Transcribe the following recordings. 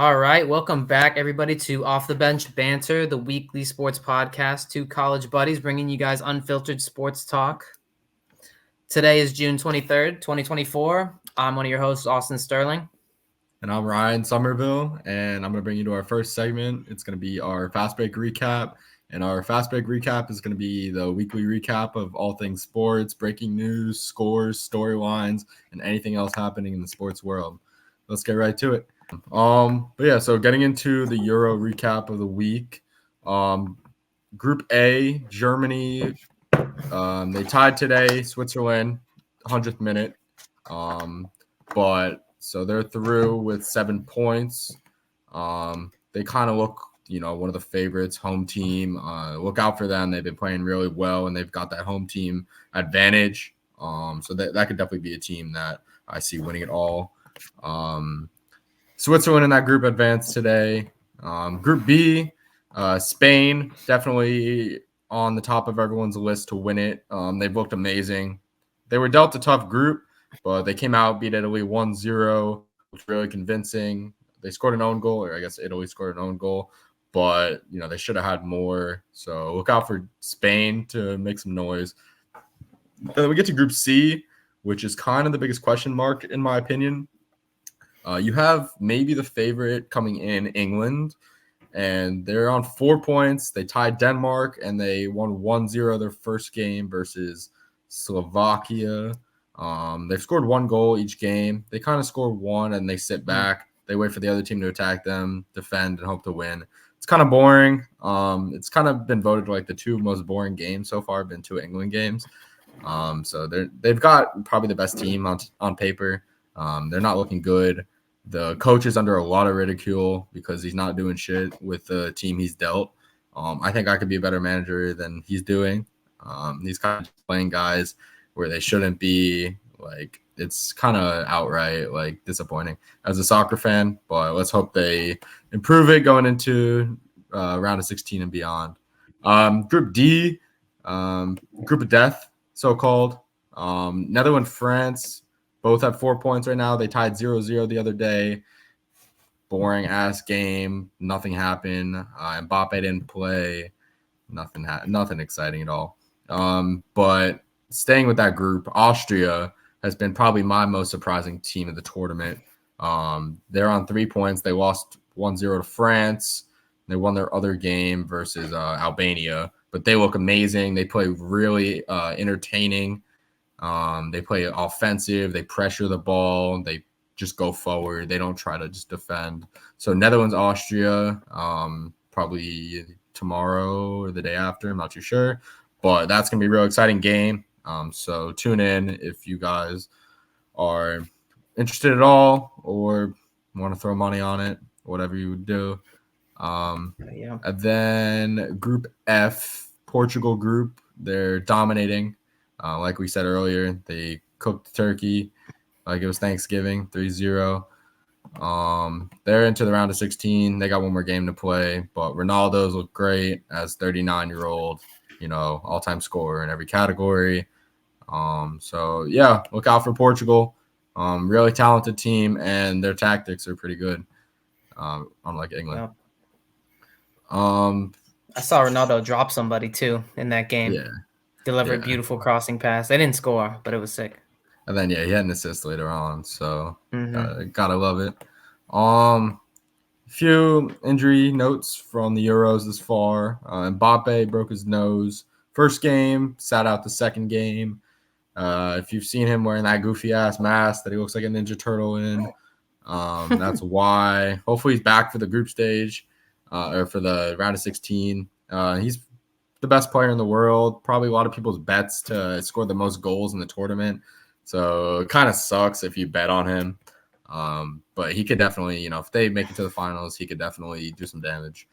All right, welcome back, everybody, to Off the Bench Banter, the weekly sports podcast. Two college buddies bringing you guys unfiltered sports talk. Today is June 23rd, 2024. I'm one of your hosts, Austin Sterling. And I'm Ryan Somerville, and I'm going to bring you to our first segment. It's going to be our Fast Break Recap. And our Fast Break Recap is going to be the weekly recap of all things sports, breaking news, scores, storylines, and anything else happening in the sports world. Let's get right to it. So getting into the Euro recap of the week. Group A, Germany, they tied today, Switzerland, 100th minute. So they're through with 7 points. They kind of look, one of the favorites, home team. Look out for them. They've been playing really well, and they've got that home team advantage. So that could definitely be a team that I see winning it all. Switzerland in that group advanced today. Group B, Spain, definitely on the top of everyone's list to win it. They've looked amazing. They were dealt a tough group, but they came out, beat Italy 1-0, which was really convincing. They scored an own goal, or I guess Italy scored an own goal, but, they should have had more. So look out for Spain to make some noise. Then we get to Group C, which is kind of the biggest question mark, in my opinion. You have maybe the favorite coming in, England, and they're on 4 points. They tied Denmark, and they won 1-0 their first game versus Slovakia. They've scored 1 goal each game. They kind of score one, and they sit back. They wait for the other team to attack them, defend, and hope to win. It's kind of boring. It's kind of been voted like the 2 most boring games so far have been 2 England games. So they've got probably the best team on paper. They're not looking good. The coach is under a lot of ridicule because he's not doing shit with the team he's dealt. I think I could be a better manager than he's doing. He's kind of playing guys where they shouldn't be. Like, it's kind of outright disappointing as a soccer fan, but let's hope they improve it going into round of 16 and beyond. Group D, group of death, so-called. Netherlands, France, both have 4 points right now. They tied 0-0 the other day. Boring ass game. Nothing happened. Mbappe didn't play. Nothing exciting at all. But staying with that group, Austria has been probably my most surprising team of the tournament. They're on 3 points. They lost 1-0 to France. They won their other game versus Albania, but they look amazing. They play really entertaining. They play offensive. They pressure the ball. They just go forward. They don't try to just defend. So Netherlands, Austria, probably tomorrow or the day after. I'm not too sure, but that's going to be a real exciting game. So tune in if you guys are interested at all or want to throw money on it, whatever you would do. And then Group F, Portugal group, they're dominating. Like we said earlier, they cooked turkey like it was Thanksgiving, 3-0. They're into the round of 16. They got one more game to play, but Ronaldo's look great as 39-year-old, all-time scorer in every category. So yeah, look out for Portugal. Really talented team, and their tactics are pretty good, unlike England. I saw Ronaldo drop somebody too in that game. Yeah. Delivered a beautiful crossing pass. They didn't score, but it was sick. And then, he had an assist later on, so gotta love it. Few injury notes from the Euros this far. Mbappe broke his nose. First game, sat out the second game. If you've seen him wearing that goofy-ass mask that he looks like a Ninja Turtle in, that's why. Hopefully he's back for the group stage or for the round of 16. He's the best player in the world, probably a lot of people's bets to score the most goals in the tournament. So it kind of sucks if you bet on him. But he could definitely, if they make it to the finals, he could definitely do some damage.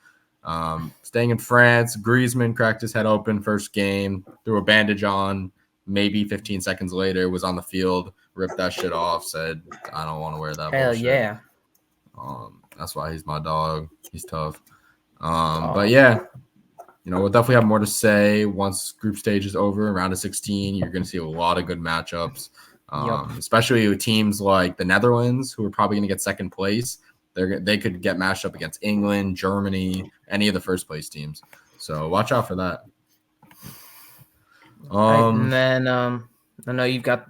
Staying in France, Griezmann cracked his head open first game, threw a bandage on, maybe 15 seconds later was on the field, ripped that shit off, said, I don't want to wear that Hell bullshit. Yeah. That's why he's my dog. He's tough. But yeah, we'll definitely have more to say once group stage is over. Round of 16, you're going to see a lot of good matchups, especially with teams like the Netherlands, who are probably going to get second place. they could get matched up against England, Germany, any of the first place teams. So watch out for that. Right, and then I know you've got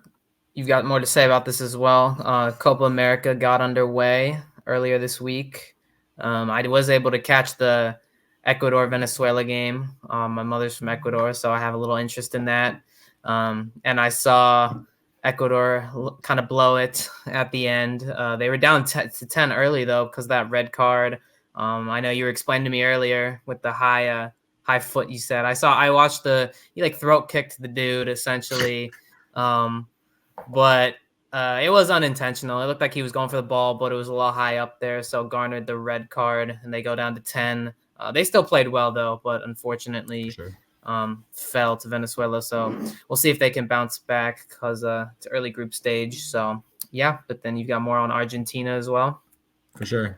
more to say about this as well. Copa America got underway earlier this week. I was able to catch the Ecuador Venezuela game. My mother's from Ecuador, so I have a little interest in that. And I saw Ecuador kind of blow it at the end. They were down to 10 early though because that red card. I know you were explaining to me earlier with the high foot. You said I watched he like throat kicked the dude essentially, but it was unintentional. It looked like he was going for the ball, but it was a little high up there, so garnered the red card, and they go down to 10. They still played well though, but unfortunately fell to Venezuela. So we'll see if they can bounce back because it's early group stage. So yeah, but then you've got more on Argentina as well. For sure.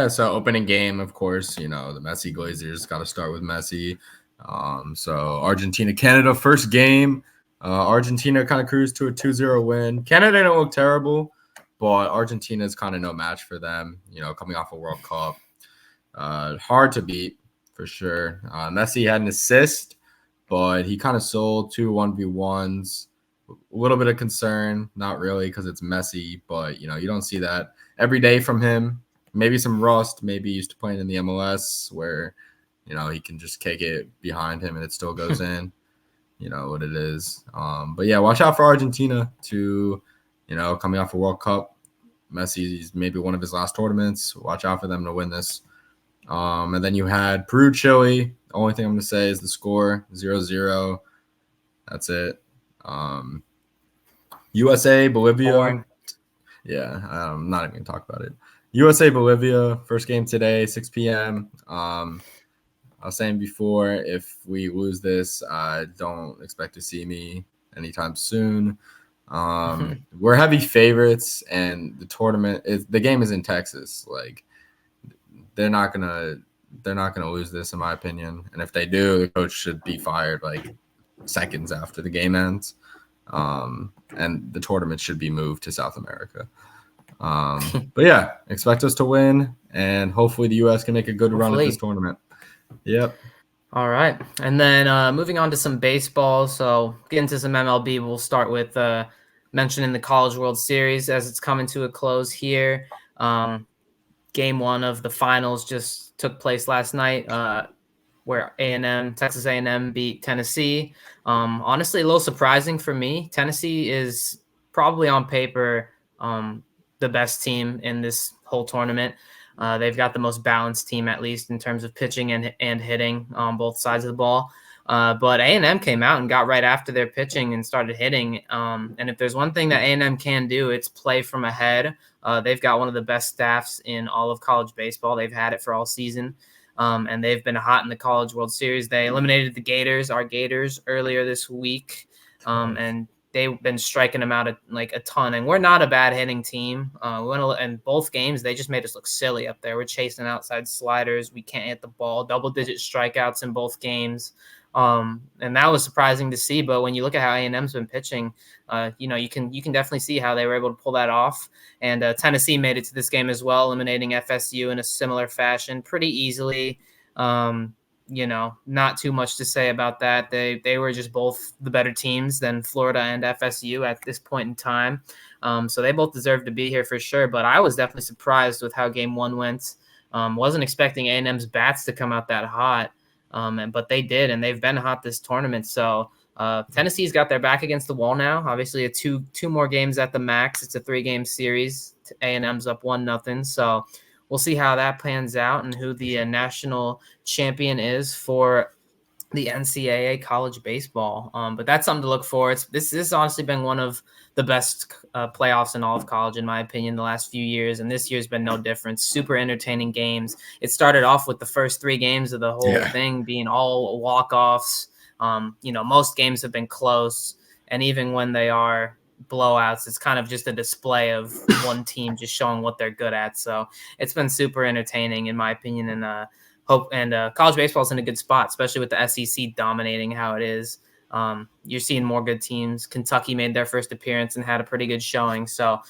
So opening game, of course, the Messi Glazers got to start with Messi. So Argentina, Canada, first game. Argentina kind of cruised to a 2-0 win. Canada didn't look terrible, but Argentina is kind of no match for them, coming off a World Cup. Hard to beat, for sure. Messi had an assist, but he kind of sold 2 1v1s. A little bit of concern, not really because it's Messi, but, you don't see that every day from him. Maybe some rust, maybe used to playing in the MLS where, he can just kick it behind him and it still goes in. You know what it is. But yeah, watch out for Argentina to, coming off a World Cup. Messi's maybe one of his last tournaments. Watch out for them to win this. And then you had Peru, Chile. The only thing I'm going to say is the score 0-0. That's it. USA, Bolivia. Boring. Yeah, I'm not even going to talk about it. USA, Bolivia, first game today, 6 p.m. I was saying before, if we lose this, I don't expect to see me anytime soon. We're heavy favorites, and the game is in Texas. Like, they're not gonna lose this, in my opinion. And if they do, the coach should be fired like seconds after the game ends. And the tournament should be moved to South America. But yeah, expect us to win, and hopefully the U.S. can make a good run at this tournament. Yep. All right. And then moving on to some baseball. So get into some MLB. We'll start with mentioning the College World Series as it's coming to a close here. Game 1 of the finals just took place last night where Texas A&M beat Tennessee. Honestly, a little surprising for me. Tennessee is probably on paper the best team in this whole tournament. They've got the most balanced team, at least in terms of pitching and hitting on both sides of the ball. But A&M came out and got right after their pitching and started hitting. And if there's one thing that A&M can do, it's play from ahead. They've got one of the best staffs in all of college baseball. They've had it for all season. And they've been hot in the College World Series. They eliminated our Gators, earlier this week. And they've been striking them out a ton. And we're not a bad hitting team. In both games, they just made us look silly up there. We're chasing outside sliders. We can't hit the ball. Double-digit strikeouts in both games. And that was surprising to see. But when you look at how A&M's been pitching, you can definitely see how they were able to pull that off. And Tennessee made it to this game as well, eliminating FSU in a similar fashion pretty easily. Not too much to say about that. They were just both the better teams than Florida and FSU at this point in time. So they both deserve to be here for sure. But I was definitely surprised with how game 1 went. Wasn't expecting A&M's bats to come out that hot. But they did, and they've been hot this tournament. So Tennessee's got their back against the wall now. Obviously, two more games at the max. It's a 3-game series. A&M's up 1-0. So we'll see how that plans out and who the national champion is for the NCAA college baseball. But that's something to look for. This has honestly been one of the best playoffs in all of college, in my opinion, the last few years. And this year's been no different. Super entertaining games. It started off with the first 3 games of the whole thing being all walk-offs. Most games have been close. And even when they are blowouts, it's kind of just a display of one team just showing what they're good at. So it's been super entertaining, in my opinion. And college baseball is in a good spot, especially with the SEC dominating how it is. You're seeing more good teams. Kentucky made their first appearance and had a pretty good showing. So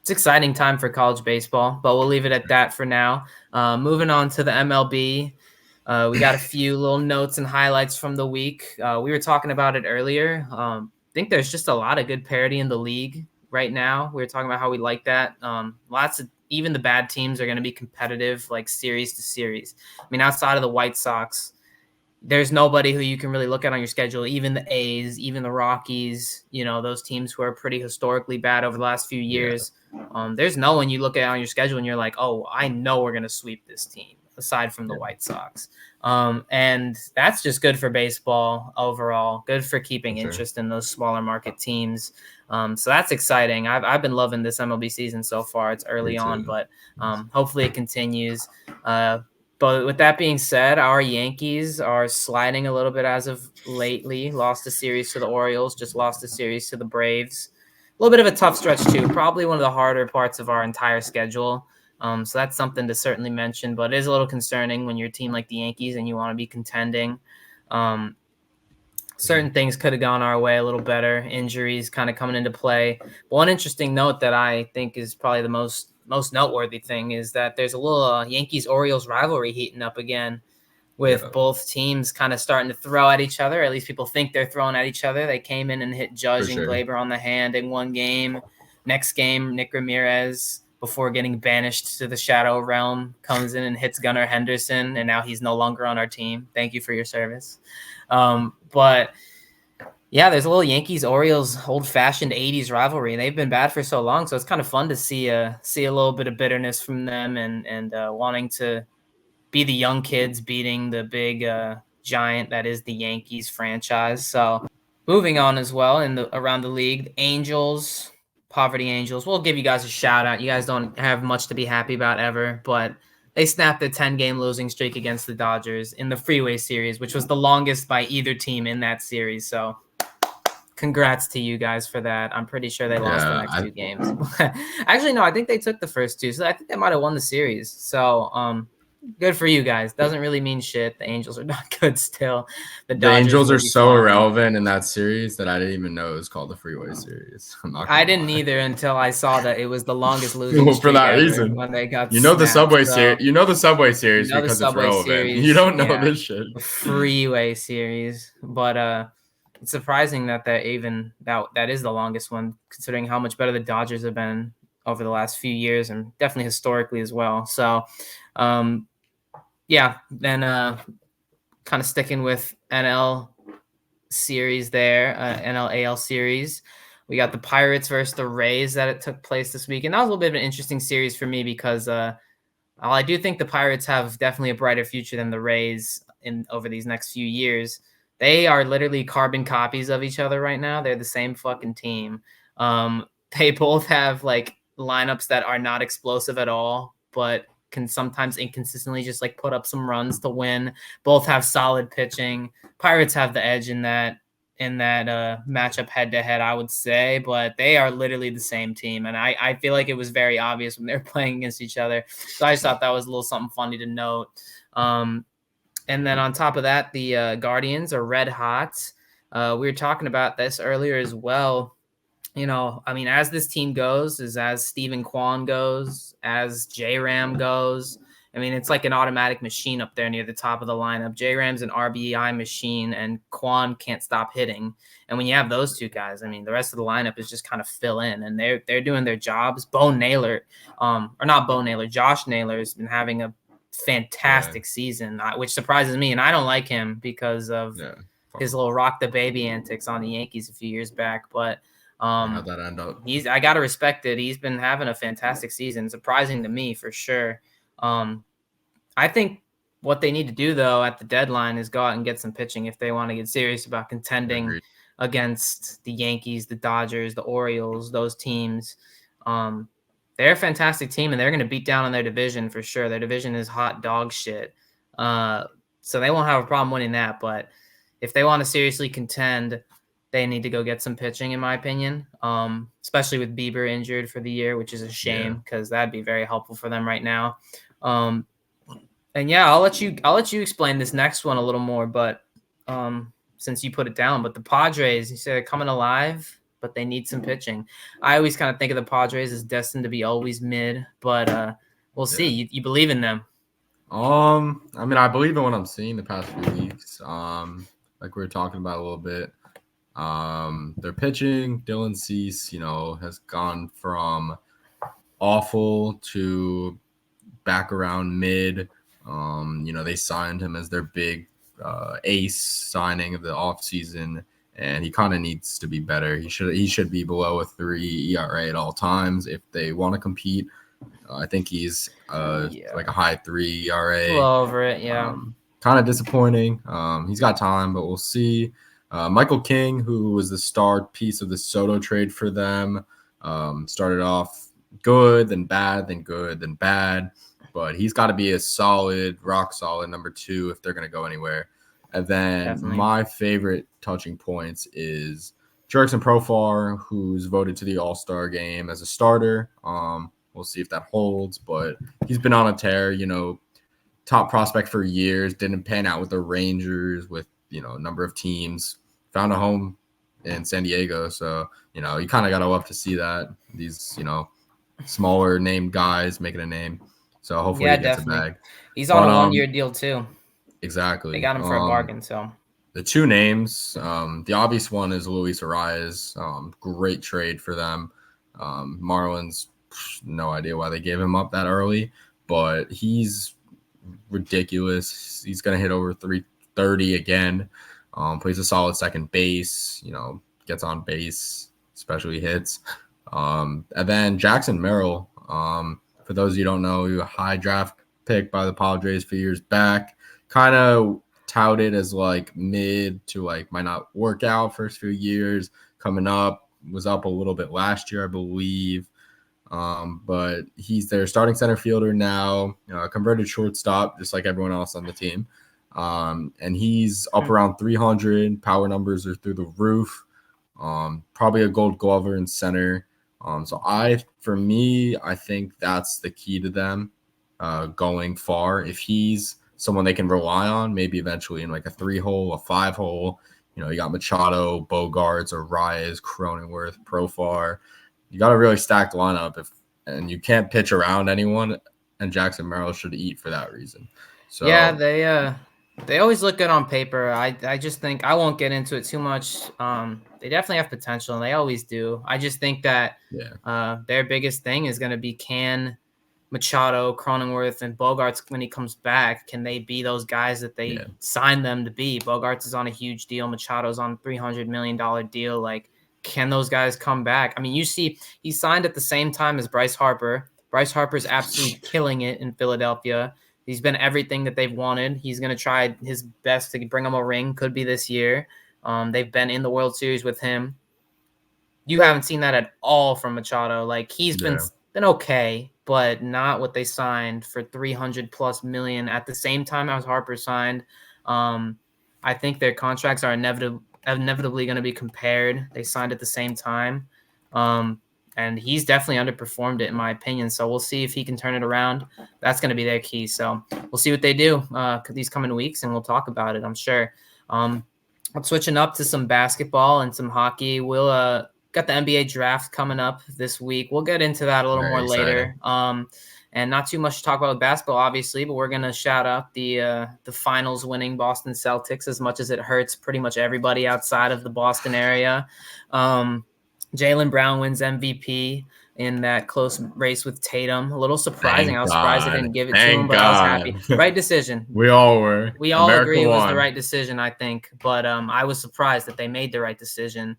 It's exciting time for college baseball, but we'll leave it at that for now. Moving on to the MLB. We got a few little notes and highlights from the week. We were talking about it earlier. I think there's just a lot of good parity in the league right now. We were talking about how we like that. Lots of even the bad teams are going to be competitive, like series to series. I mean, outside of the White Sox, there's nobody who you can really look at on your schedule, even the A's, even the Rockies, those teams who are pretty historically bad over the last few years. There's no one you look at on your schedule and you're like, oh, I know we're going to sweep this team, aside from the White Sox. And that's just good for baseball overall, good for keeping interest in those smaller market teams. So that's exciting. I've been loving this MLB season so far. It's early on, but hopefully it continues. But with that being said, our Yankees are sliding a little bit as of lately. Lost a series to the Orioles, just lost a series to the Braves. A little bit of a tough stretch too. Probably one of the harder parts of our entire schedule. So that's something to certainly mention. But it is a little concerning when you're a team like the Yankees and you want to be contending. Certain things could have gone our way a little better. Injuries kind of coming into play. One interesting note that I think is probably the most noteworthy thing is that there's a little Yankees-Orioles rivalry heating up again with both teams kind of starting to throw at each other. At least people think they're throwing at each other. They came in and hit Judge and Glaber on the hand in one game. Next game, Nick Ramirez, before getting banished to the Shadow Realm, comes in and hits Gunnar Henderson, and now he's no longer on our team. Thank you for your service. But yeah, there's a little Yankees-Orioles old-fashioned 80s rivalry. They've been bad for so long, so it's kind of fun to see a little bit of bitterness from them and wanting to be the young kids beating the big giant that is the Yankees franchise. So moving on as well around the league, the Angels, Poverty Angels. We'll give you guys a shout-out. You guys don't have much to be happy about ever, but they snapped a 10-game losing streak against the Dodgers in the Freeway Series, which was the longest by either team in that series. So congrats to you guys for that. I'm pretty sure they lost the next two games. Actually, no, I think they took the first two. So I think they might have won the series. So good for you guys. Doesn't really mean shit. The Angels are not good still. The Angels are so irrelevant in that series that I didn't even know it was called the Freeway Series. I didn't either until I saw that it was the longest losing streak for that reason. When they got the Subway Series. The Subway Series because it's relevant. Series, you don't know this shit. Freeway Series, but it's surprising that that is the longest one, considering how much better the Dodgers have been over the last few years and definitely historically as well. So, then kind of sticking with NL series there, NL AL series. We got the Pirates versus the Rays that it took place this week. And that was a little bit of an interesting series for me because while I do think the Pirates have definitely a brighter future than the Rays over these next few years, they are literally carbon copies of each other right now. They're the same fucking team. They both have like lineups that are not explosive at all, but can sometimes inconsistently just like put up some runs to win. Both have solid pitching. Pirates have the edge in that matchup head to head, I would say, but they are literally the same team. And I feel like it was very obvious when they're playing against each other. So I just thought that was a little something funny to note. And then on top of that, the Guardians are red hot. We were talking about this earlier as well. As this team goes, as Stephen Kwan goes, as J-Ram goes, it's like an automatic machine up there near the top of the lineup. J-Ram's an RBI machine, and Kwan can't stop hitting. And when you have those two guys, the rest of the lineup is just kind of fill in, and they're doing their jobs. Josh Naylor has been having a fantastic season, which surprises me, and I don't like him because of his little rock the baby antics on the Yankees a few years back, but how'd that end up? I gotta respect it. He's been having a fantastic season, surprising to me for sure. I think what they need to do though at the deadline is go out and get some pitching if they want to get serious about contending against the Yankees, the Dodgers, the Orioles, those teams. They're a fantastic team, and they're going to beat down on their division for sure. Their division is hot dog shit. So they won't have a problem winning that. But if they want to seriously contend, they need to go get some pitching, in my opinion, especially with Bieber injured for the year, which is a shame because that'd be very helpful for them right now. I'll let you explain this next one a little more, but since you put it down, but the Padres, you said they're coming alive. but they need some pitching. I always kind of think of the Padres as destined to be always mid, but we'll see. You believe in them? I mean, I believe in what I'm seeing the past few weeks. Like we were talking about a little bit. Their pitching, Dylan Cease, has gone from awful to back around mid. They signed him as their big ace signing of the offseason, and he kind of needs to be better. He should be below a 3 ERA at all times if they want to compete. I think he's like a high 3 ERA. It's a little over it, yeah. Kind of disappointing. He's got time, but we'll see. Michael King, who was the star piece of the Soto trade for them, started off good, then bad, then good, then bad. But he's got to be a solid, rock solid number 2 if they're going to go anywhere. And then Definitely. My favorite touching points is Jurickson Profar, who's voted to the All-Star game as a starter. We'll see if that holds, but he's been on a tear, top prospect for years, didn't pan out with the Rangers, with, a number of teams, found a home in San Diego. So, you kind of got to love to see that. These, smaller named guys making a name. So hopefully he gets a bag. He's on a 1-year deal too. Exactly. They got him for a bargain, so. The 2 names, the obvious one is Luis Arias. Great trade for them. Marlins, no idea why they gave him up that early, but he's ridiculous. He's going to hit over 330 again. Plays a solid second base, gets on base, especially hits. And then Jackson Merrill, for those of you who don't know, he was a high draft pick by the Padres a few years back. Kind of touted as like mid to like might not work out first few years. Coming up, was up a little bit last year, I believe. But he's their starting center fielder now, converted shortstop, just like everyone else on the team. And he's up around 300. Power numbers are through the roof. Probably a Gold Glover in center. So I think that's the key to them going far. If he's someone they can rely on, maybe eventually in like a 3-hole, a 5-hole, you got Machado, Bogarts, Arias, Cronenworth, Profar. You got a really stacked lineup, and you can't pitch around anyone, and Jackson Merrill should eat for that reason. So yeah, they always look good on paper. I just think I won't get into it too much. They definitely have potential, and they always do. I just think that their biggest thing is going to be, can Machado, Cronenworth, and Bogarts, when he comes back, can they be those guys that they signed them to be? Bogarts is on a huge deal. Machado's on a $300 million deal. Like, can those guys come back? I mean, you see, he signed at the same time as Bryce Harper. Bryce Harper's absolutely killing it in Philadelphia. He's been everything that they've wanted. He's going to try his best to bring them a ring. Could be this year. They've been in the World Series with him. You haven't seen that at all from Machado. Like, he's been okay, but not what they signed for $300+ million at the same time as Harper signed. I think their contracts are inevitably going to be compared. They signed at the same time. And he's definitely underperformed it, in my opinion. So we'll see if he can turn it around. That's going to be their key. So we'll see what they do these coming weeks, and we'll talk about it, I'm sure. I'm switching up to some basketball and some hockey. We'll got the NBA draft coming up this week. We'll get into that a little more later. And not too much to talk about with basketball, obviously, but we're going to shout out the finals winning Boston Celtics, as much as it hurts pretty much everybody outside of the Boston area. Jaylen Brown wins MVP in that close race with Tatum. A little surprising. I was surprised they didn't give it to him, but I was happy. Right decision. We all were. We all agree it was the right decision, I think. But I was surprised that they made the right decision.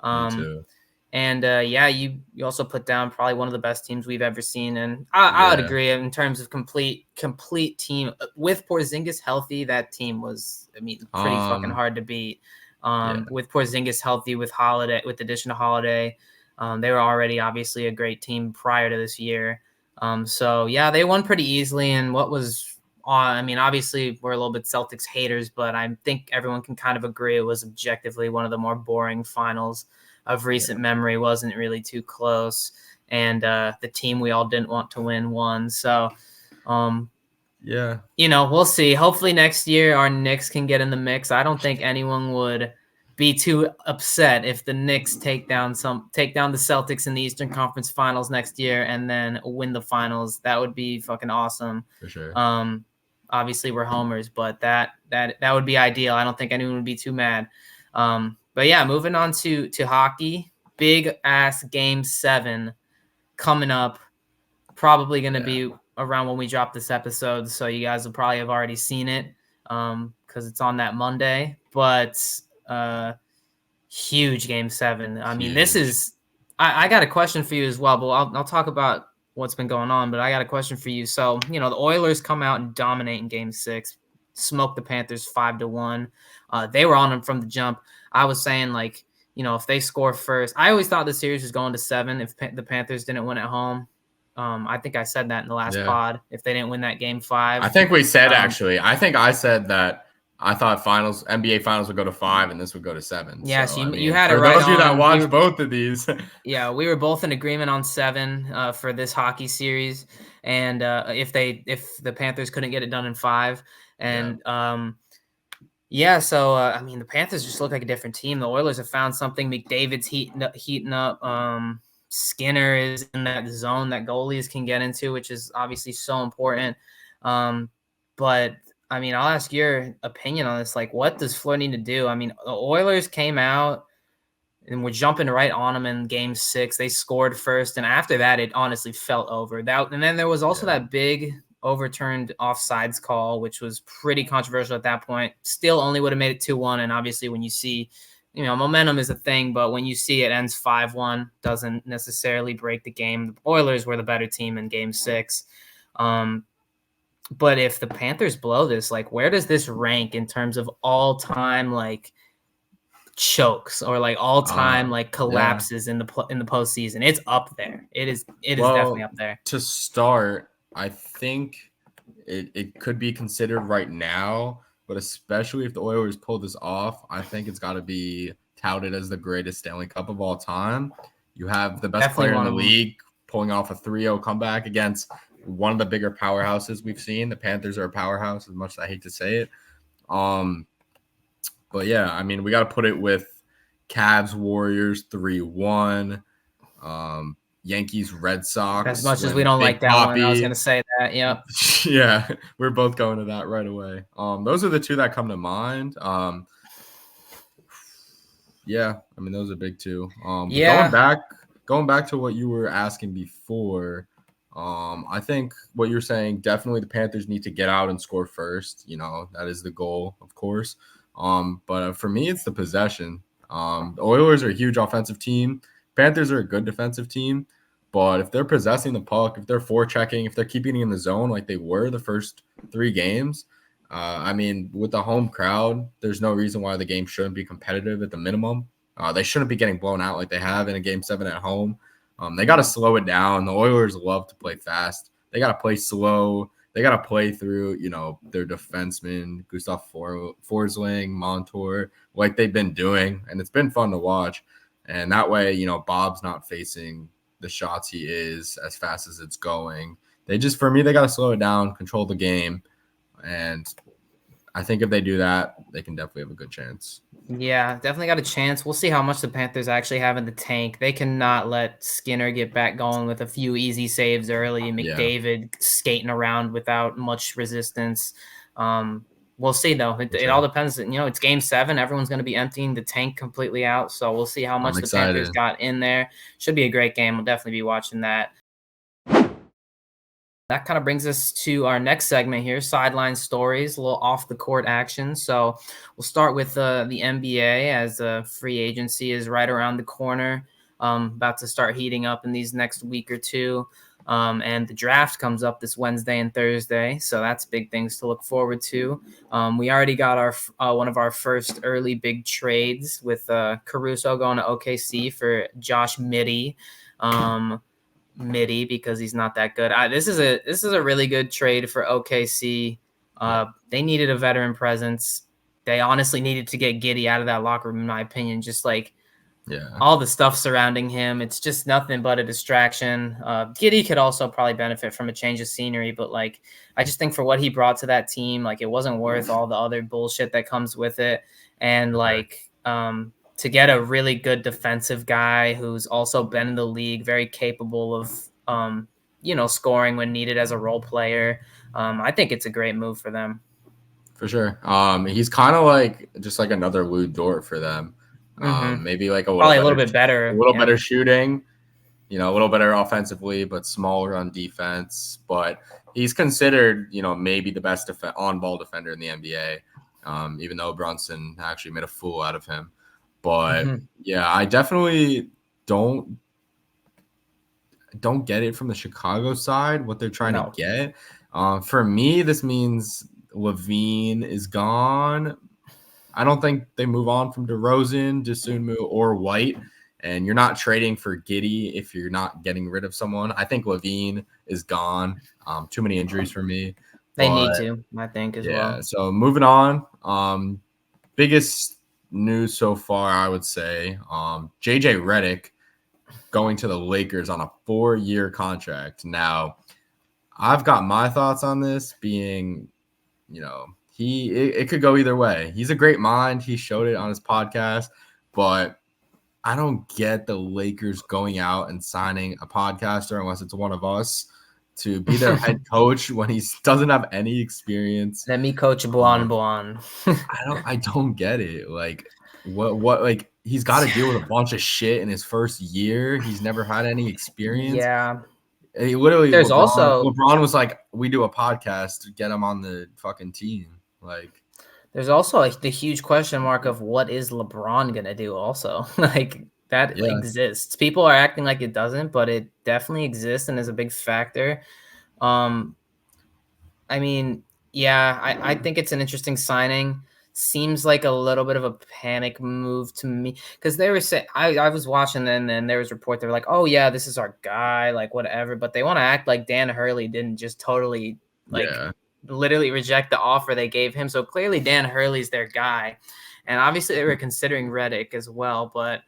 Me too. And you also put down probably one of the best teams we've ever seen, and I would agree in terms of complete team with Porzingis healthy. That team was, pretty fucking hard to beat. With Porzingis healthy, with Holiday, with the addition of Holiday, they were already obviously a great team prior to this year. They won pretty easily. And what was, obviously we're a little bit Celtics haters, but I think everyone can kind of agree it was objectively one of the more boring finals of recent memory. Wasn't really too close, and the team we all didn't want to win won. So, we'll see. Hopefully next year our Knicks can get in the mix. I don't think anyone would be too upset if the Knicks take down the Celtics in the Eastern Conference Finals next year and then win the finals. That would be fucking awesome. For sure. Obviously we're homers, but that would be ideal. I don't think anyone would be too mad. But yeah, moving on to hockey, big ass Game 7 coming up. Probably going to be around when we drop this episode, so you guys will probably have already seen it because it's on that Monday. But huge Game 7. I mean, this is I got a question for you as well, but I'll talk about what's been going on. But I got a question for you. So, the Oilers come out and dominate in Game 6, smoke the Panthers 5-1. They were on them from the jump. I was saying, like, if they score first, I always thought the series was going to 7 if the Panthers didn't win at home. I think I said that in the last pod. If they didn't win that Game 5, I think we said actually. I think I said that I thought NBA finals would go to 5 and this would go to 7. Yes, so, you had it for right. For those of you that watched both of these, yeah, we were both in agreement on 7 for this hockey series, and if the Panthers couldn't get it done in 5, and so I mean the Panthers just look like a different team. The Oilers have found something. McDavid's heating up. Skinner is in that zone that goalies can get into, which is obviously so important. But I mean, I'll ask your opinion on this. Like, what does Fleur need to do? I mean, the Oilers came out and were jumping right on them in Game 6. They scored first, and after that, it honestly felt over. And then there was also that big overturned offsides call, which was pretty controversial at that point. Still only would have made it 2-1, and obviously when you see – momentum is a thing, but when you see it ends 5-1, doesn't necessarily break the game. The Oilers were the better team in Game 6. But if the Panthers blow this, like, where does this rank in terms of all-time, like, chokes or, like, all-time, like, collapses in the postseason? It's up there. It is definitely up there. To start, I think it could be considered right now. But especially if the Oilers pull this off, I think it's got to be touted as the greatest Stanley Cup of all time. You have the best player in the league pulling off a 3-0 comeback against one of the bigger powerhouses we've seen. The Panthers are a powerhouse, as much as I hate to say it. But yeah, I mean, we got to put it with Cavs Warriors 3-1. Yankees Red Sox. As much as we don't like that one, I was going to say that. Yep. Yeah, we're both going to that right away. Those are the two that come to mind. Yeah, I mean those are big two. Going back to what you were asking before, I think what you're saying, definitely the Panthers need to get out and score first. That is the goal, of course. But for me, it's the possession. The Oilers are a huge offensive team. Panthers are a good defensive team, but if they're possessing the puck, if they're forechecking, if they're keeping it in the zone like they were the first 3 games, I mean, with the home crowd, there's no reason why the game shouldn't be competitive at the minimum. They shouldn't be getting blown out like they have in a Game 7 at home. They got to slow it down. The Oilers love to play fast. They got to play slow. They got to play through, their defensemen, Gustav Forsling, Montour, like they've been doing, and it's been fun to watch. And that way, Bob's not facing the shots he is as fast as it's going. For me, they got to slow it down, control the game. And I think if they do that, they can definitely have a good chance. Yeah, definitely got a chance. We'll see how much the Panthers actually have in the tank. They cannot let Skinner get back going with a few easy saves early. McDavid skating around without much resistance. We'll see, though. It all depends. It's Game 7. Everyone's going to be emptying the tank completely out. So we'll see how much the Panthers got in there. Should be a great game. We'll definitely be watching that. That kind of brings us to our next segment here, sideline stories, a little off-the-court action. So we'll start with the NBA as free agency is right around the corner, about to start heating up in these next week or two. And the draft comes up this Wednesday and Thursday, so that's big things to look forward to. We already got our one of our first early big trades with Caruso going to OKC for Josh Giddey. Because he's not that good. This is a really good trade for OKC. They needed a veteran presence. They honestly needed to get Giddey out of that locker room, in my opinion. Just like all the stuff surrounding him, it's just nothing but a distraction. Giddey could also probably benefit from a change of scenery, but like I just think for what he brought to that team, like it wasn't worth all the other bullshit that comes with it. And like To get a really good defensive guy who's also been in the league, very capable of scoring when needed as a role player. I think it's a great move for them. For sure. He's kind of like just like another Lou Dort for them. Maybe like Probably a little bit better. a little better shooting, a little better offensively, but smaller on defense. But he's considered, maybe the best on-ball defender in the NBA, even though Brunson actually made a fool out of him. But yeah, I definitely don't get it from the Chicago side what they're trying to get. For me, this means Levine is gone. I don't think they move on from DeRozan, Dosunmu, or White. And you're not trading for Giddey if you're not getting rid of someone. I think Levine is gone. Too many injuries for me. They need to, I think, as well. Yeah. So moving on. Biggest news so far, I would say, JJ Redick going to the Lakers on a 4-year contract. Now, I've got my thoughts on this being, it could go either way. He's a great mind. He showed it on his podcast, but I don't get the Lakers going out and signing a podcaster unless it's one of us to be their head coach when he doesn't have any experience. Let me coach Buon. I don't get it. Like what like he's got to deal with a bunch of shit in his first year. He's never had any experience. Yeah. He literally There's LeBron was like, we do a podcast to get him on the fucking team. Like there's also the huge question mark of what is LeBron gonna do also. Like that exists. People are acting like it doesn't, but it definitely exists and is a big factor. I mean, yeah, I think it's an interesting signing. Seems like a little bit of a panic move to me because they were saying I was watching and then there was a report. They were like, oh yeah, this is our guy, like whatever. But they want to act like Dan Hurley didn't just totally literally reject the offer they gave him. So clearly Dan Hurley's their guy, and obviously they were considering Redick as well. But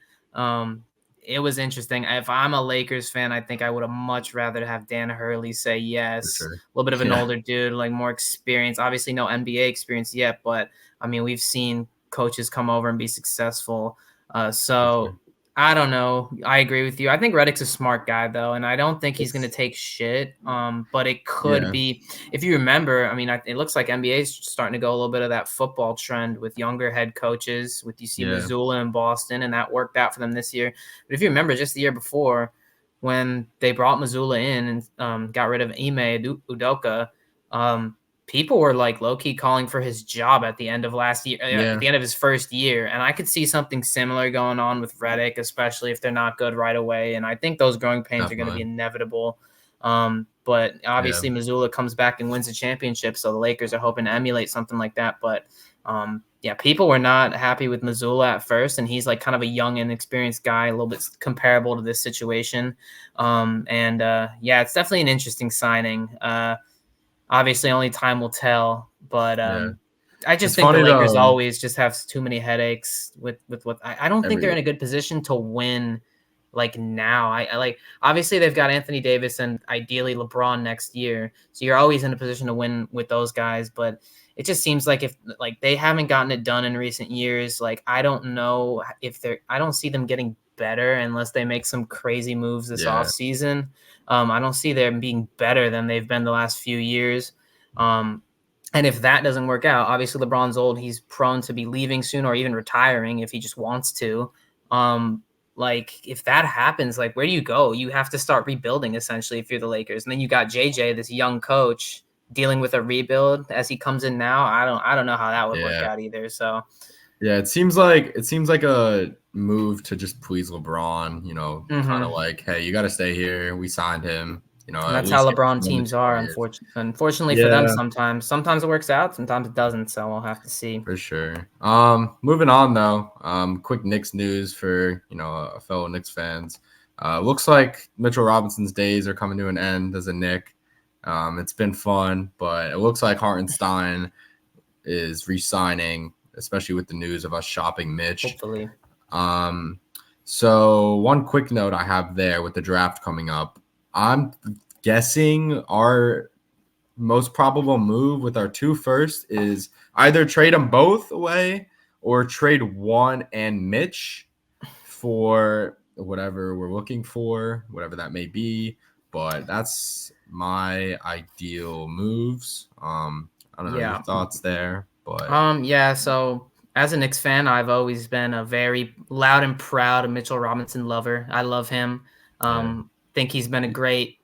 it was interesting. If I'm a Lakers fan, I think I would have much rather have Dan Hurley say yes. Sure. A little bit of an older dude, like more experience. Obviously, no NBA experience yet, but I mean, we've seen coaches come over and be successful. So I don't know. I agree with you. I think Redick's a smart guy, though, and I don't think he's going to take shit. But it could be, if you remember, I mean, it looks like NBA is starting to go a little bit of that football trend with younger head coaches. With you see Missoula in Boston, and that worked out for them this year. But if you remember, just the year before, when they brought Missoula in and got rid of Ime Udoka, people were like low-key calling for his job at the end of last year, at the end of his first year. And I could see something similar going on with Redick, especially if they're not good right away. And I think those growing pains are going to be inevitable. But obviously Missoula comes back and wins the championship. So the Lakers are hoping to emulate something like that. But people were not happy with Missoula at first. And he's like kind of a young and experienced guy, a little bit comparable to this situation. It's definitely an interesting signing. Obviously, only time will tell, but I just think the Lakers always just have too many headaches with what I don't think they're in a good position to win like now. I like obviously they've got Anthony Davis and ideally LeBron next year, so you're always in a position to win with those guys. But it just seems like if like they haven't gotten it done in recent years, like I don't know if I don't see them getting better unless they make some crazy moves this offseason. I don't see them being better than they've been the last few years. And if that doesn't work out, obviously LeBron's old. He's prone to be leaving soon or even retiring if he just wants to. Like if that happens, like where do you go? You have to start rebuilding essentially if you're the Lakers. And then you got JJ, this young coach, dealing with a rebuild as he comes in now. I don't know how that would work out either. So it seems like a move to just please LeBron, kind of like, hey, you got to stay here. We signed him. And that's how LeBron teams are, unfortunately for them sometimes. Sometimes it works out, sometimes it doesn't, so we'll have to see. For sure. Moving on, though, quick Knicks news for, fellow Knicks fans. Looks like Mitchell Robinson's days are coming to an end as a Knick. It's been fun, but it looks like Hartenstein is re-signing, especially with the news of us shopping Mitch. Hopefully. So one quick note I have there with the draft coming up. I'm guessing our most probable move with our 2 first is either trade them both away or trade Juan and Mitch for whatever we're looking for, whatever that may be. But that's my ideal moves. I don't know your Yeah. thoughts there, but Yeah, so as a Knicks fan, I've always been a very loud and proud Mitchell Robinson lover. I love him. yeah, Think he's been a great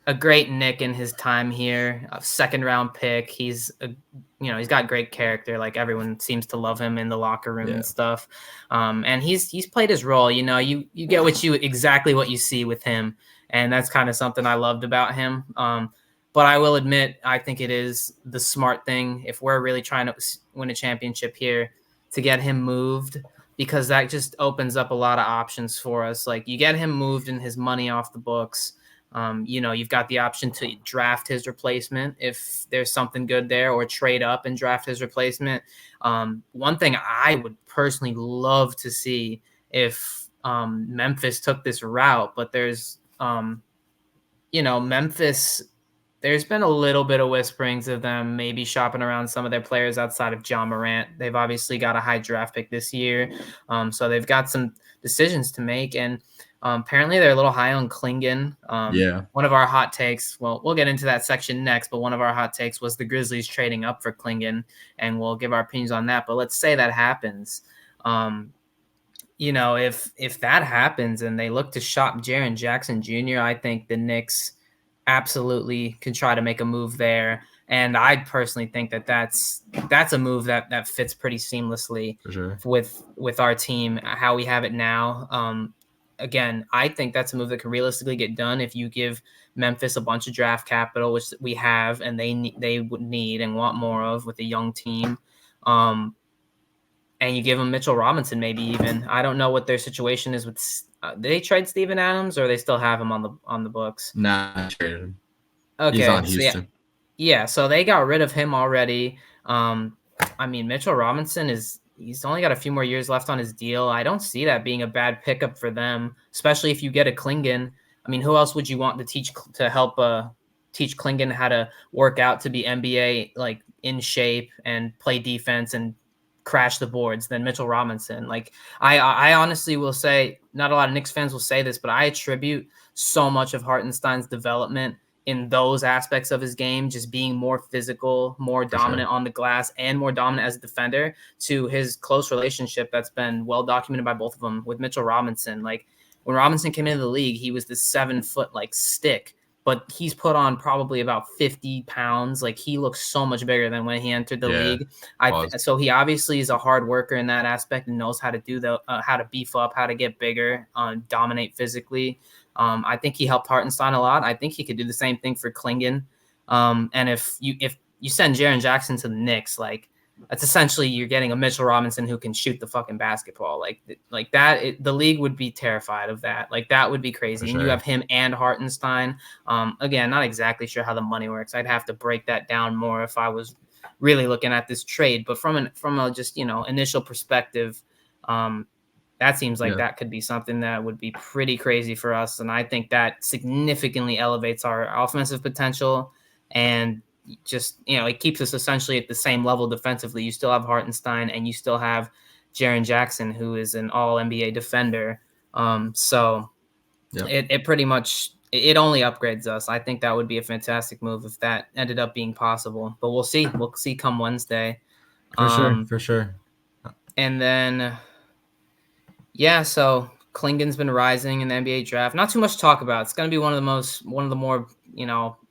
Knick in his time here. A second round pick. He's got great character. Like everyone seems to love him in the locker room yeah, and stuff. And he's played his role. You get exactly what you see with him, and that's kind of something I loved about him. But I will admit, I think it is the smart thing if we're really trying to win a championship here to get him moved, because that just opens up a lot of options for us. Like you get him moved and his money off the books. You've got the option to draft his replacement if there's something good there, or trade up and draft his replacement. One thing I would personally love to see if Memphis took this route, but Memphis, there's been a little bit of whisperings of them maybe shopping around some of their players outside of John Morant. They've obviously got a high draft pick this year, so they've got some decisions to make. And apparently they're a little high on Klingon. yeah, One of our hot takes, well, we'll get into that section next, but one of our hot takes was the Grizzlies trading up for Klingon, and we'll give our opinions on that. But let's say that happens. If that happens and they look to shop Jaren Jackson Jr., I think the Knicks absolutely can try to make a move there. And I personally think that that's a move that fits pretty seamlessly for sure. with our team, how we have it now. Again, I think that's a move that can realistically get done if you give Memphis a bunch of draft capital, which we have, and they would need and want more of with a young team. And you give them Mitchell Robinson, maybe even. I don't know what their situation is with. Did they trade Steven Adams, or they still have him on the books? Nah, traded him. He's Okay, on so Houston. yeah, so they got rid of him already. Mitchell Robinson he's only got a few more years left on his deal. I don't see that being a bad pickup for them, especially if you get a Klingon. Who else would you want to help teach Klingon how to work out to be NBA like in shape and play defense and crash the boards than Mitchell Robinson? Like I honestly will say, not a lot of Knicks fans will say this, but I attribute so much of Hartenstein's development in those aspects of his game, just being more physical, more dominant on the glass, and more dominant as a defender, to his close relationship that's been well documented by both of them with Mitchell Robinson. Like when Robinson came into the league, he was this 7-foot like stick, but he's put on probably about 50 pounds. Like he looks so much bigger than when he entered the league. So he obviously is a hard worker in that aspect and knows how to how to beef up, how to get bigger, dominate physically. I think he helped Hartenstein a lot. I think he could do the same thing for Klingon. And if you send Jaren Jackson to the Knicks, like that's essentially you're getting a Mitchell Robinson who can shoot the fucking basketball. Like that, the league would be terrified of that. Like that would be crazy. And you have him and Hartenstein. Again, not exactly sure how the money works. I'd have to break that down more if I was really looking at this trade. But from a just initial perspective, that seems like that could be something that would be pretty crazy for us. And I think that significantly elevates our offensive potential, and just, it keeps us essentially at the same level defensively. You still have Hartenstein and you still have Jaren Jackson, who is an all NBA defender. It pretty much, it only upgrades us. I think that would be a fantastic move if that ended up being possible, but we'll see come Wednesday. For sure. And then, yeah, so Klingon's been rising in the NBA draft. Not too much to talk about. It's going to be one of the more,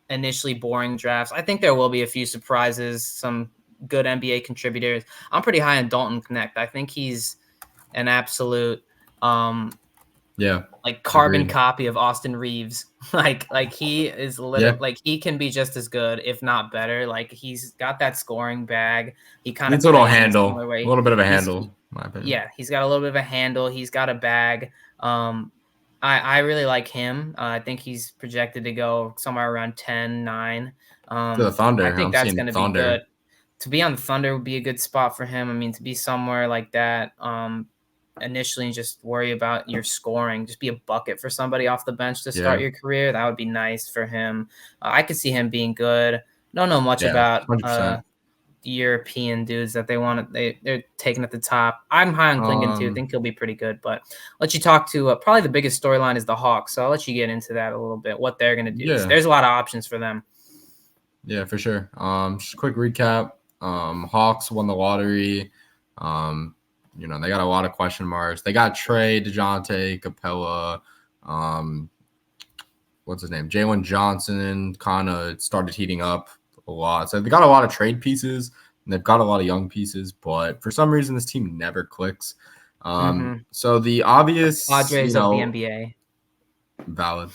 initially boring drafts. I think there will be a few surprises, some good NBA contributors. I'm pretty high on Dalton Connect. I think he's an absolute like carbon copy of Austin Reeves. like he is literally like he can be just as good, if not better. Like he's got that scoring bag. He kind of needs a little handle, a little bit of a handle. My opinion. Yeah, he's got a little bit of a handle. He's got a bag. I really like him. I think he's projected to go somewhere around 10, 9. To the Thunder. I think that's going to be good. To be on the Thunder would be a good spot for him. To be somewhere like that, initially just worry about your scoring. Just be a bucket for somebody off the bench to start your career. That would be nice for him. I could see him being good. Don't know much about European dudes that they're taking at the top. I'm high on Klingon too. I think he'll be pretty good. But I'll let you talk to probably the biggest storyline is the Hawks. So I'll let you get into that a little bit. What they're gonna do. Yeah. There's a lot of options for them. Yeah, for sure. Just a quick recap. Hawks won the lottery. They got a lot of question marks. They got Trey, DeJounte, Capella, what's his name? Jalen Johnson kind of started heating up a lot. So they got a lot of trade pieces and they've got a lot of young pieces, but for some reason this team never clicks. So the obvious Padres of the NBA. Valid.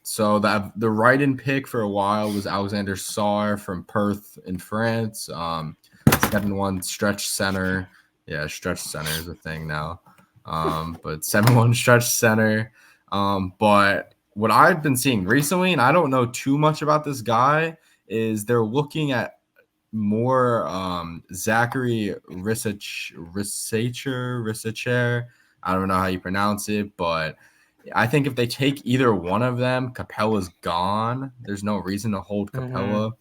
So the right-in pick for a while was Alexander Sarr from Perth in France. 7-1 stretch center. Yeah, stretch center is a thing now. But 7-1 stretch center. But what I've been seeing recently, and I don't know too much about this guy, is they're looking at more Zachary Risacher. I don't know how you pronounce it, but I think if they take either one of them, Capella's gone. There's no reason to hold Capella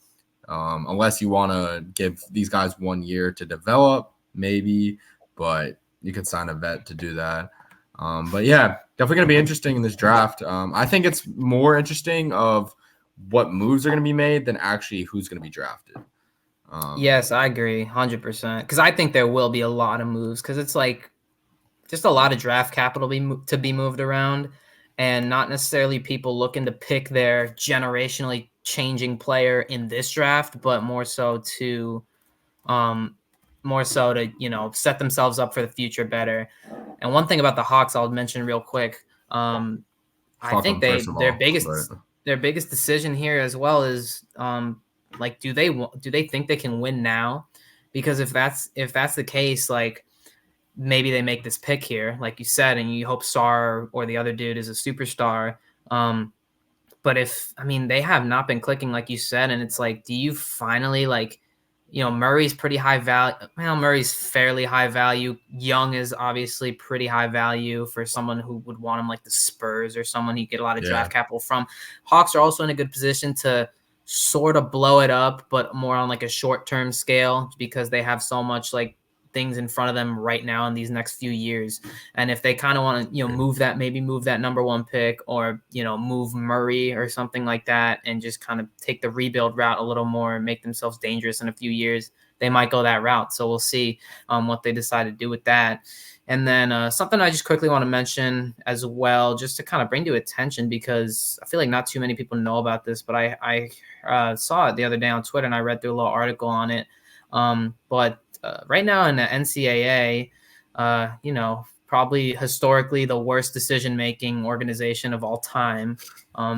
unless you want to give these guys 1 year to develop, maybe, but you could sign a vet to do that. But yeah, definitely going to be interesting in this draft. I think it's more interesting of what moves are going to be made than actually who's going to be drafted. Yes, I agree 100% because I think there will be a lot of moves because it's like just a lot of draft capital to be moved around and not necessarily people looking to pick their generationally changing player in this draft, but more so to set themselves up for the future better. And one thing about the Hawks I'll mention real quick. I think their biggest decision here as well is do they think they can win now? Because if that's the case, like maybe they make this pick here, like you said, and you hope Sarr or the other dude is a superstar. But they have not been clicking, like you said, and it's like, do you finally Murray's pretty high value. Well, Murray's fairly high value. Young is obviously pretty high value for someone who would want him, like the Spurs or someone you get a lot of draft capital from. Hawks are also in a good position to sort of blow it up, but more on like a short-term scale because they have so much like things in front of them right now in these next few years. And if they kind of want to, move that number one pick or, move Murray or something like that and just kind of take the rebuild route a little more and make themselves dangerous in a few years, they might go that route. So we'll see what they decide to do with that. And then something I just quickly want to mention as well, just to kind of bring to attention, because I feel like not too many people know about this, but I saw it the other day on Twitter and I read through a little article on it. But right now in the NCAA, probably historically the worst decision-making organization of all time.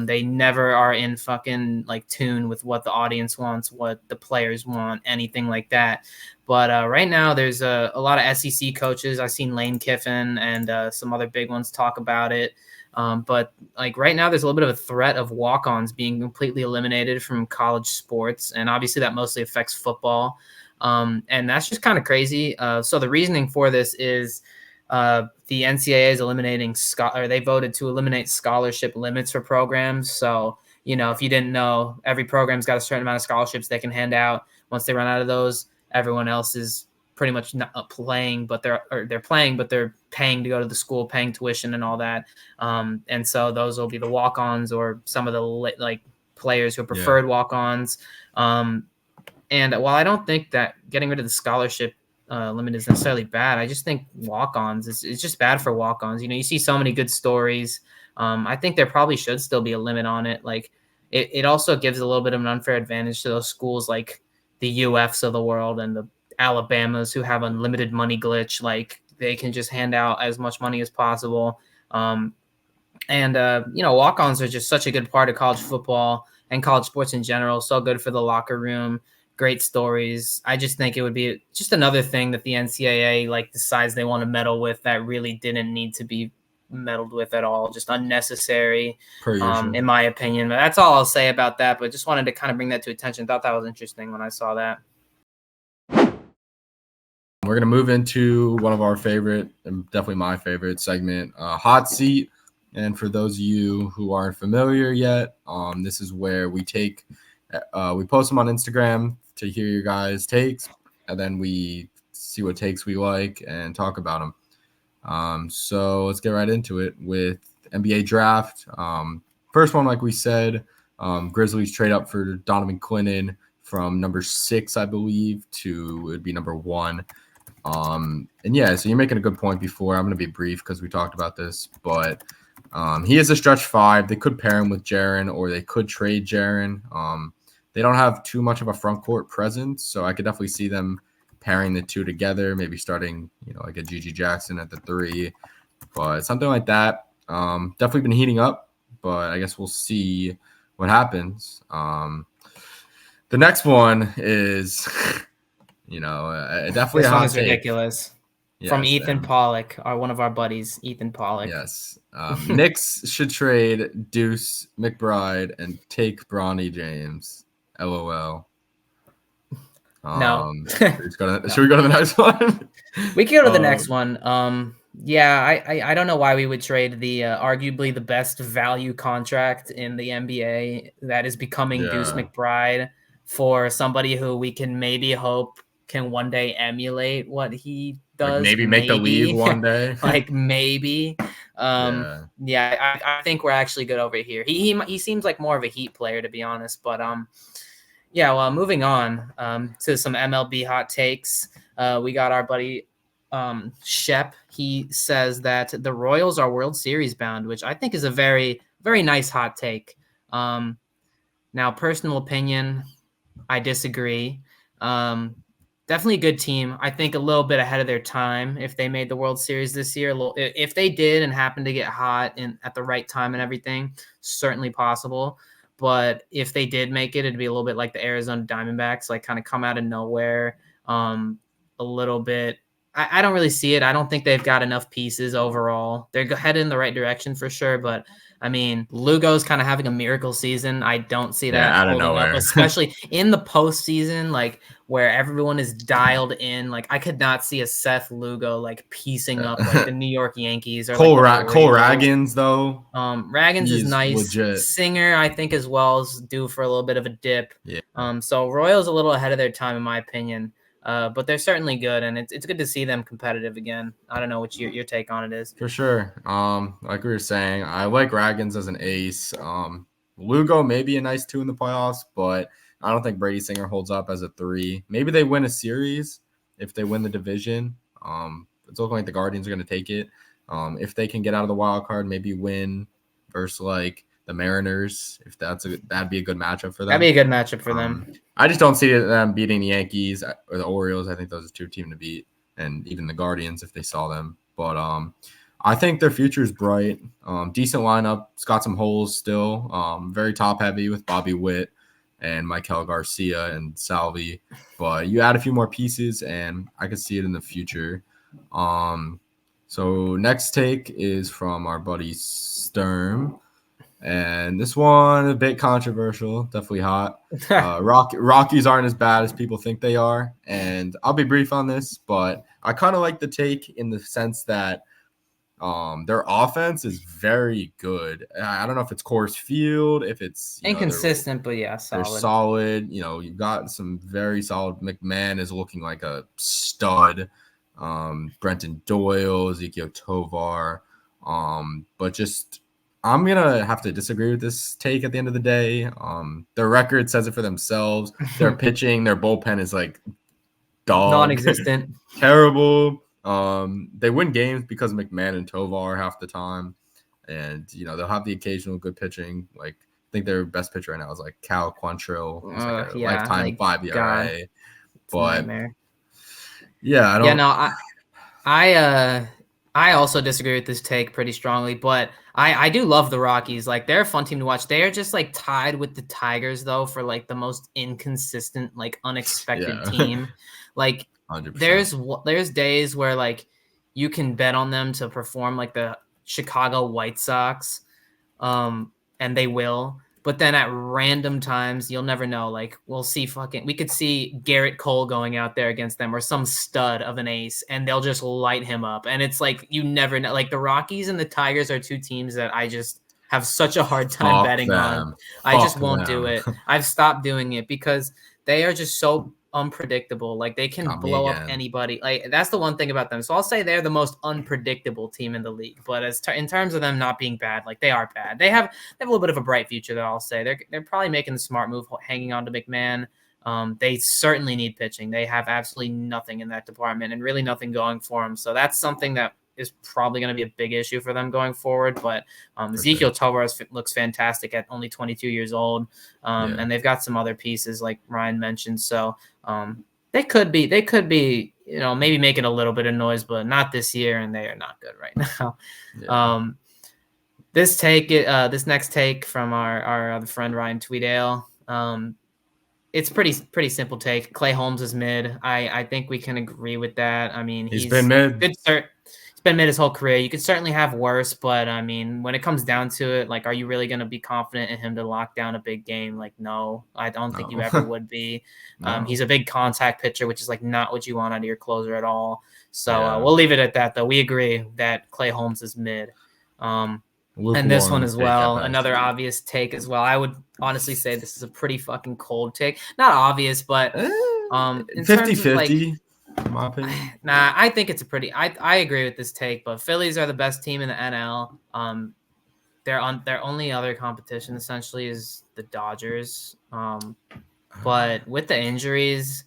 They never are in fucking like tune with what the audience wants, what the players want, anything like that. But right now there's a lot of SEC coaches. I've seen Lane Kiffin and some other big ones talk about it. But like right now there's a little bit of a threat of walk-ons being completely eliminated from college sports. And obviously that mostly affects football. And that's just kind of crazy. So the reasoning for this is the NCAA is they voted to eliminate scholarship limits for programs. So, if you didn't know, every program's got a certain amount of scholarships they can hand out. Once they run out of those, everyone else is pretty much not playing, but they're playing, but they're paying to go to the school, paying tuition and all that. And so those will be the walk-ons or some of the players who preferred walk-ons. And while I don't think that getting rid of the scholarship limit is necessarily bad, I just think walk-ons it's just bad for walk-ons. You see so many good stories. I think there probably should still be a limit on it. Like it also gives a little bit of an unfair advantage to those schools like the UFs of the world and the Alabamas who have unlimited money glitch. Like they can just hand out as much money as possible. Walk-ons are just such a good part of college football and college sports in general. So good for the locker room. Great stories. I just think it would be just another thing that the NCAA decides they want to meddle with that really didn't need to be meddled with at all. Just unnecessary, in my opinion. But that's all I'll say about that. But just wanted to kind of bring that to attention. Thought that was interesting when I saw that. We're going to move into one of our favorite, and definitely my favorite segment, Hot Seat. And for those of you who aren't familiar yet, this is where we post them on Instagram, to hear your guys' takes, and then we see what takes we like and talk about them. So let's get right into it with NBA draft. First one, like we said, Grizzlies trade up for Donovan Clinton from number 6, I believe, to it'd be number 1. And yeah, so you're making a good point before. I'm going to be brief because we talked about this, but he is a stretch 5. They could pair him with Jaren, or they could trade Jaren. They don't have too much of a front court presence, so I could definitely see them pairing the two together, maybe starting, like a Gigi Jackson at the 3, but something like that. Definitely been heating up, but I guess we'll see what happens. The next one is, definitely This a one hot is take. ridiculous. From Yes, Ethan Pollock, one of our buddies, Ethan Pollock. Yes. Knicks should trade Deuce McBride and take Bronny James. LOL. No. Should we go to the next one? We can go to the next one. Yeah, I don't know why we would trade the arguably the best value contract in the NBA that is becoming Deuce McBride for somebody who we can maybe hope can one day emulate what he does. Like maybe make the league one day. Like maybe. Yeah, I think we're actually good over here. He seems like more of a Heat player, to be honest. But yeah, well, moving on to some MLB hot takes. We got our buddy Shep. He says that the Royals are World Series bound, which I think is a very, very nice hot take. Now, personal opinion, I disagree. Definitely a good team. I think a little bit ahead of their time if they made the World Series this year. If they did and happened to get hot at the right time and everything, certainly possible. But if they did make it, it'd be a little bit like the Arizona Diamondbacks, like kind of come out of nowhere a little bit. I don't really see it. I don't think they've got enough pieces overall. They're headed in the right direction for sure, but I mean, Lugo's kind of having a miracle season. I don't see that holding up, especially in the postseason, like where everyone is dialed in. Like I could not see a Seth Lugo like piecing up like the New York Yankees or Cole Raggins though. Raggins is nice. Legit. Singer, I think as well is due for a little bit of a dip. Yeah. So Royals a little ahead of their time in my opinion. But they're certainly good, and it's good to see them competitive again. I don't know what your take on it is. For sure. Like we were saying, I like Raggins as an ace. Lugo may be a nice 2 in the playoffs, but I don't think Brady Singer holds up as a 3. Maybe they win a series if they win the division. It's looking like the Guardians are going to take it. If they can get out of the wild card, maybe win versus like the Mariners. If that'd be a good matchup for them. That'd be a good matchup for them. I just don't see them beating the Yankees or the Orioles. I think those are 2 teams to beat, and even the Guardians if they saw them. But I think their future is bright. Decent lineup. It's got some holes still. Very top heavy with Bobby Witt and Maikel Garcia and Salvi. But you add a few more pieces, and I could see it in the future. So next take is from our buddy Sturm. And this one, a bit controversial, definitely hot. Rockies aren't as bad as people think they are. And I'll be brief on this, but I kind of like the take in the sense that their offense is very good. I don't know if it's Coors Field, if it's inconsistent, but yeah, solid. They're solid. You've got some very solid. McMahon is looking like a stud. Brenton Doyle, Ezekiel Tovar. But just I'm going to have to disagree with this take at the end of the day. Their record says it for themselves. Their pitching, their bullpen is like dog. Non-existent. Terrible. They win games because McMahon and Tovar half the time. And, they'll have the occasional good pitching. Like, I think their best pitcher right now is like Cal Quantrill. He's like a lifetime 5 ERA. But, yeah, I don't. Yeah, no, I also disagree with this take pretty strongly, but I do love the Rockies. Like they're a fun team to watch. They are just like tied with the Tigers though for like the most inconsistent, like unexpected team. Like 100%. There's days where like you can bet on them to perform like the Chicago White Sox, and they will. But then at random times, you'll never know. Like we could see Garrett Cole going out there against them or some stud of an ace, and they'll just light him up. And it's like you never know. Like the Rockies and the Tigers are 2 teams that I just have such a hard time Fuck betting on. them. I just Fuck won't do them. it. I've stopped doing it because they are just so unpredictable. Like they can Got me blow up again. anybody. Like that's the one thing about them. So I'll say they're the most unpredictable team in the league. But in terms of them not being bad, like they are bad. They have a little bit of a bright future, though. I'll say they're probably making the smart move, hanging on to McMahon. They certainly need pitching. They have absolutely nothing in that department and really nothing going for them. So that's something that is probably going to be a big issue for them going forward. But Ezekiel Tovarez looks fantastic at only 22 years old. And they've got some other pieces like Ryan mentioned. So they could be, maybe making a little bit of noise, but not this year. And they are not good right now. Yeah. This next take from our other friend, Ryan Tweedale. It's pretty simple take. Clay Holmes is mid. I think we can agree with that. I mean, he's been mid. Good start. He's been mid his whole career. You could certainly have worse, but I mean, when it comes down to it, like, are you really going to be confident in him to lock down a big game? Like, no, I don't think you ever would be. No. He's a big contact pitcher, which is like not what you want out of your closer at all. So we'll leave it at that, though. We agree that Clay Holmes is mid. And this one as well, another obvious take as well. I would honestly say this is a pretty fucking cold take. Not obvious, but 50-50, in my opinion. Nah, I think it's I agree with this take, but Phillies are the best team in the NL. Their only other competition essentially is the Dodgers. But with the injuries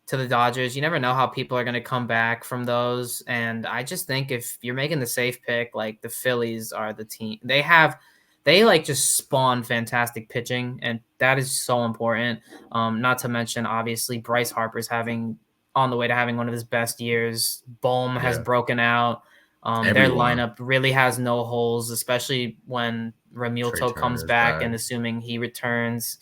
to the Dodgers, you never know how people are going to come back from those. And I just think if you're making the safe pick, like the Phillies are the team. They like just spawn fantastic pitching, and that is so important. Not to mention, obviously, Bryce Harper's on the way to having one of his best years. Bohm has broken out. Their lineup really has no holes, especially when Remilto comes back and assuming he returns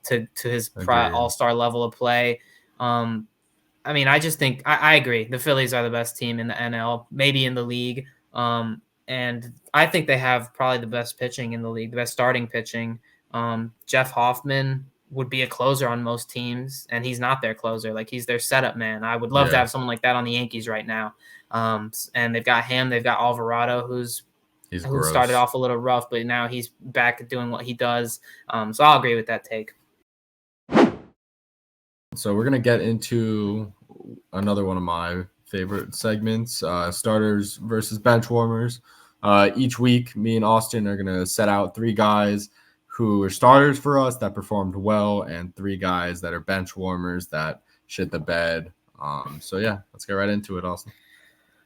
to his all-star level of play. I mean, I just think I agree. The Phillies are the best team in the NL, maybe in the league. And I think they have probably the best pitching in the league, the best starting pitching. Jeff Hoffman would be a closer on most teams, and he's not their closer. Like, he's their setup man. I would love to have someone like that on the Yankees right now. And they've got him. They've got Alvarado, who started off a little rough, but now he's back to doing what he does. So I'll agree with that take. So we're going to get into another one of my favorite segments, starters versus bench warmers. Each week, me and Austin are going to set out 3 guys who are starters for us that performed well and 3 guys that are bench warmers that shit the bed. So yeah, let's get right into it, Austin.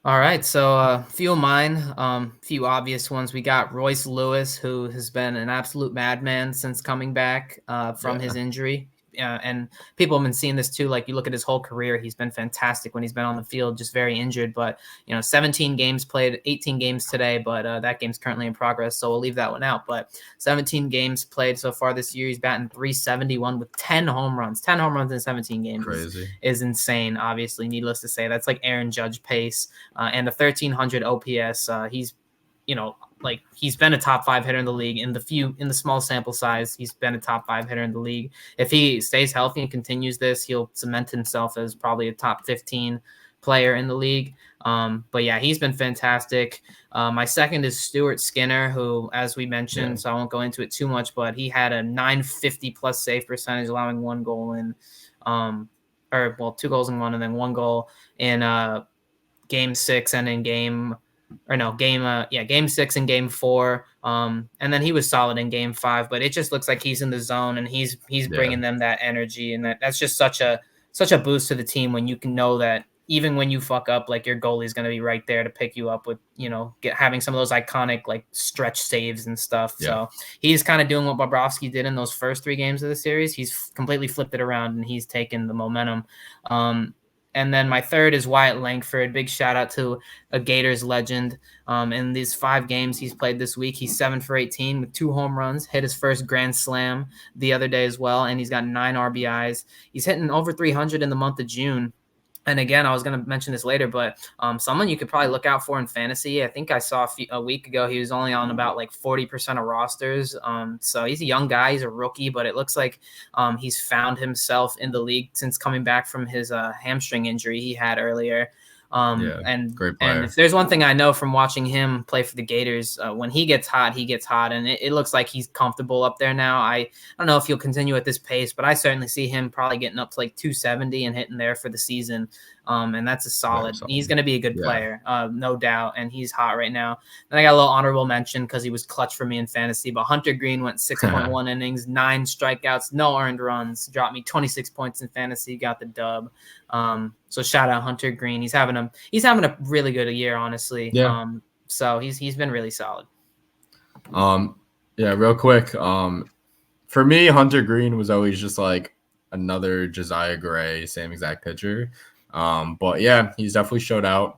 All right, so a few of mine, few obvious ones. We got Royce Lewis, who has been an absolute madman since coming back from his injury. And people have been seeing this too. Like, you look at his whole career, he's been fantastic when he's been on the field, just very injured. But 17 games played, 18 games today, but that game's currently in progress, so we'll leave that one out. But 17 games played so far this year. He's batting .371 with 10 home runs. 10 home runs in 17 games is insane. Obviously, needless to say, that's like Aaron Judge pace, and a 1,300 OPS. He's he's been a top 5 hitter in the league. In the small sample size, he's been a top 5 hitter in the league. If he stays healthy and continues this, he'll cement himself as probably a top 15 player in the league. But yeah, he's been fantastic. My second is Stuart Skinner, who, as we mentioned, so I won't go into it too much, but he had a 950 plus save percentage, allowing 1 goal in, 2 goals in 1 and then 1 goal in game 6 and in game 6 and game 4. And then he was solid in game 5, but it just looks like he's in the zone and he's bringing them that energy. And that's just such a boost to the team when you can know that even when you fuck up, like, your goalie is going to be right there to pick you up with, having some of those iconic, like, stretch saves and stuff. So he's kind of doing what Bobrovsky did in those first 3 games of the series. He's completely flipped it around and he's taken the momentum. And then my third is Wyatt Langford. Big shout out to a Gators legend. In these 5 games he's played this week, he's 7 for 18 with 2 home runs, hit his first grand slam the other day as well, and he's got 9 RBIs. He's hitting over 300 in the month of June. And again, I was going to mention this later, but someone you could probably look out for in fantasy. I think I saw a week ago he was only on about like 40% of rosters. So he's a young guy. He's a rookie, but it looks like he's found himself in the league since coming back from his hamstring injury he had earlier. Great And player. if there's one thing I know from watching him play for the Gators, when he gets hot, and it looks like he's comfortable up there now. I don't know if he'll continue at this pace, but I certainly see him probably getting up to like 270 and hitting there for the season. And that's a solid. He's going to be a good player, no doubt. And he's hot right now. Then I got a little honorable mention because he was clutch for me in fantasy. But Hunter Green went 6.1 innings, 9 strikeouts, no earned runs, dropped me 26 points in fantasy, got the dub. So shout out Hunter Green. He's having a really good year, honestly. Yeah. So he's been really solid. Yeah, real quick. For me, Hunter Green was always just like another Josiah Gray, same exact pitcher. But yeah, he's definitely showed out.